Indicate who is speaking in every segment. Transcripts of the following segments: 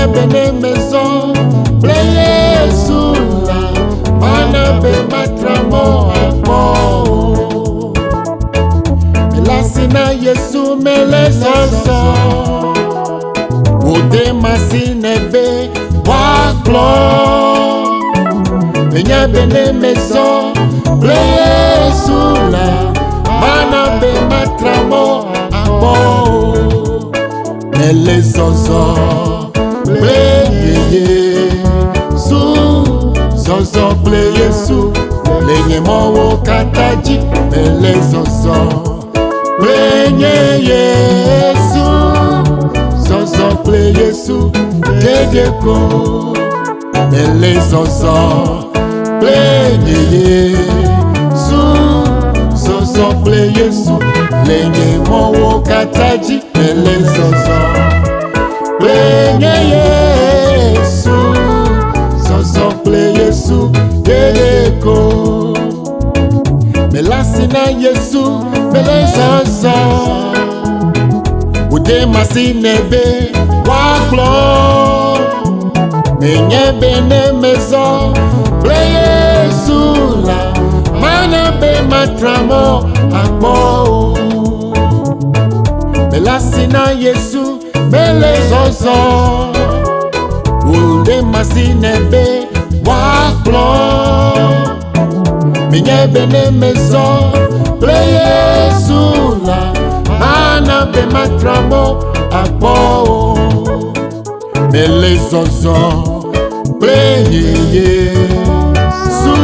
Speaker 1: bene maison, pleye sula, mana be matramo apo. Melasina Yesu mele soso, ode masine be waklo. Menye bene maison, pleye sula, mana be matramo apo. Mele soso, pleye su, soso pleye su, lenye mowo kataji. Mele soso, pleye Yesu, soso pleye su, dedeko. Mele soso, pleye su, soso pleye su, lenye mowo kataji. Mele soso, pleye Yesu, soso pleye su, dedeko. Melasina Yesu, mele soso, ude masine be waklo. Menye bene maison, pleye sula, mana be matramo apo. Melasina Yesu, mele soso, ude masine be waklo. Menye bene maison, pleye sula, mana be matramo apo. Mele soso, pleye Yesu,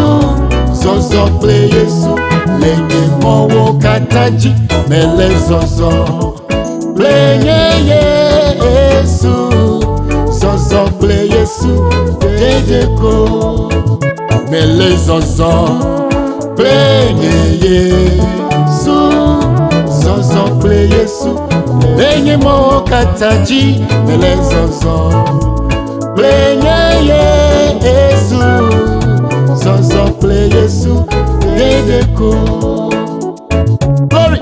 Speaker 1: soso pleye su, lenye mowo kataji. Mele soso, pleye Yesu, soso pleye su, dedeko. Mele soso, pleye Yesu, soso pleye su, lenye mowo kataji. Mele soso, pleye Yesu, soso pleye su, dedeko. Glory.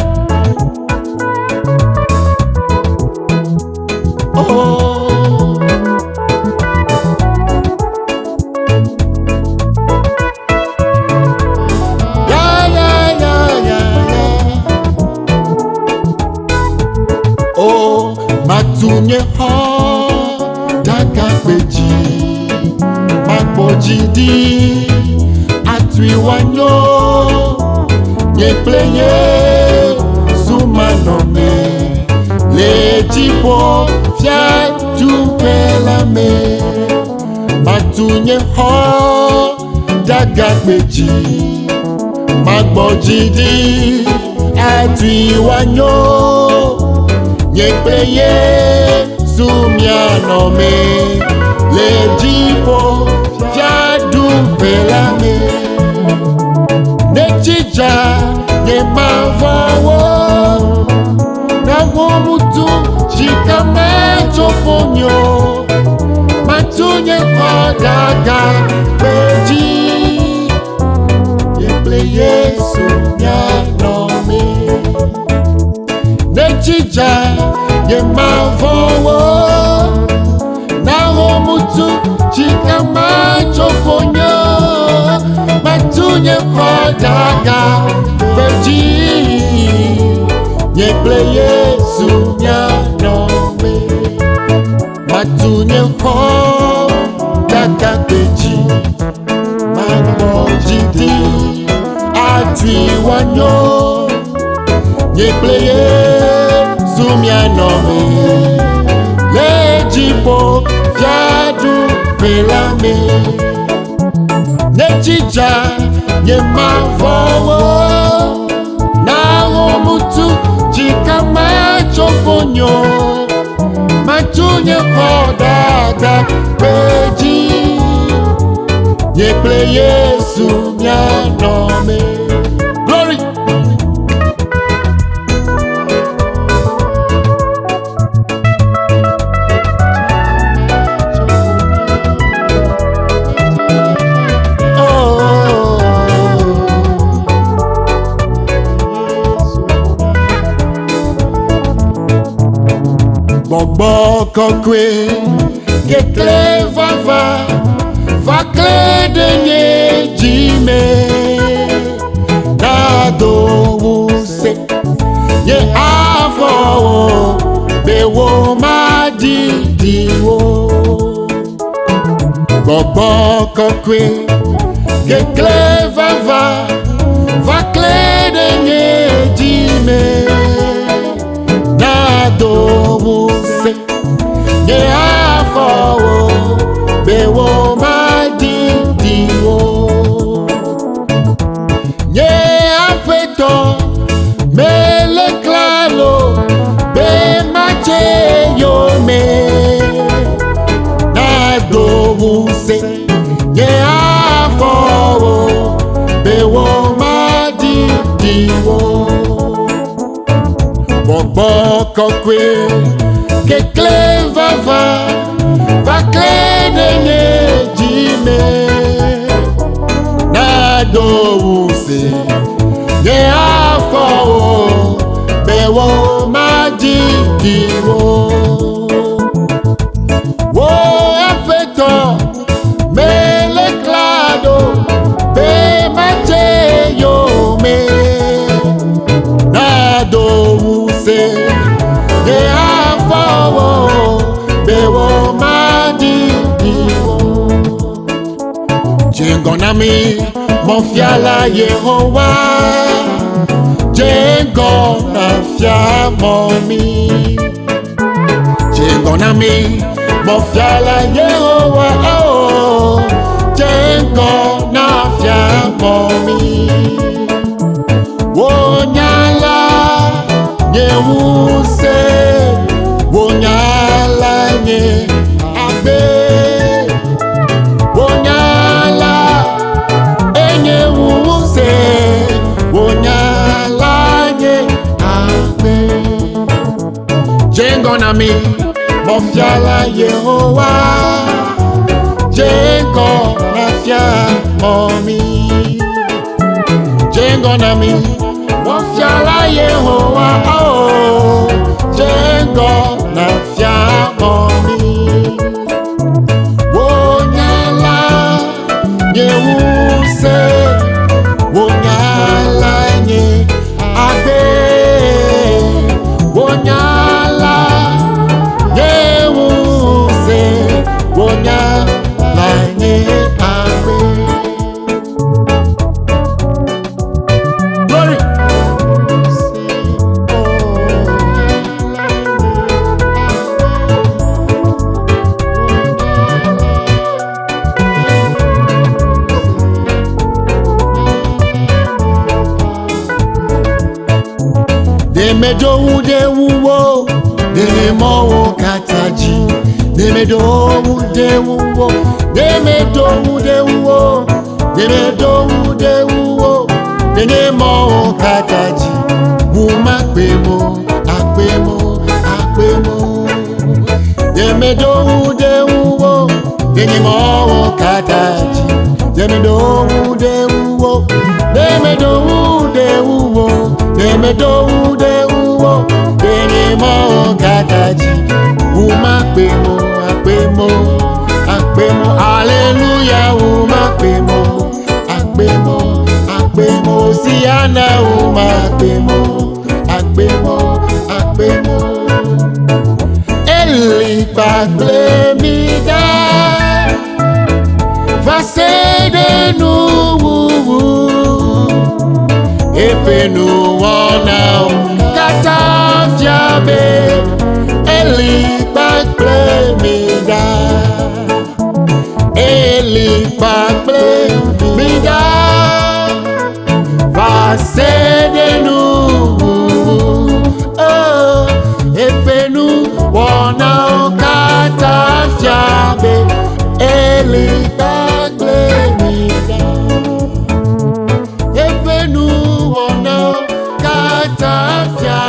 Speaker 1: Oh. Yeah, yeah, yeah, yeah, yeah. Oh, matunye ho daga peji, mapojidi atuiwanyo, ye pleye sumanome, lejipo fia jupelame. Matunye ho daga peji, mapojidi atuiwanyo, ye pleye sumianome, lejipo fiadu pelame. Nechija ye mavowo, na womutu jikame chofonyo. Matunye kodaga peji, ye pleye sumianome. Nechija ye mavowo, na womutu jikama chofonyo. Matunye kodaga peji, ye pleye sumianome. Matunye kodaga peji, mapojidi atuiwanyo, ye pleye sumianome, lejipo fiadu pelame. Nechija ye mavowo, na womutu jikama chofonyo. Matunye kodaga peji, ye pleye sumianome. Glory. Bobo kokwe kekle va kle denye jime na do wuse ye afo bewo ma di wo gbogbo kokwe kekle va kle denye jime na do wuse ye afo bewo ma di wo ye afeto mele klalo be mache yo me na do wuse ye afo bewo ma di wo gbogbo kokwe kekle va kle denye jime na do wuse ye afo bewo ma di wo wo afeto mele klado be mache yo me na do wuse ye afo bewo ma di wo jengonami mo fiala Yehowa jengona fia momi jengonami mo fiala Yehowa oh jengona fia momi wonyala nyewuse wonyala nye abe wonyala enyewuse wonyala nye abe jengonami mo fiala Yehowa jengona fia momi jengonami mo fiala Yehowa oh jengona fia momi wonyala nyewuse wonyala nye agbe wonyala nyewuse wonyala nye agbe. Glory. Demedowu de wuwo, dememowo kataji. Demedowu de wuwo, demedowu de wuwo, demedowu de wuwo, dememowo kataji. Wuma pemo, akpemo. Demedowu de wuwo, dememowo kataji. Demedowu de wuwo, demedowu de wuwo. Demedowu de wuwo, dememowo kataji. Wuma pemo, akpemo. Hallelujah, wuma pemo, akpemo. Siana wuma akpemo. Eli pakle mi da, vasede nu wuwu. Epenu wana kata fiabe Eli pakle mida Eli pakle mida Vasedenu oh epenu wana kata fiabe Eli pakle mida Epenu wana kata fia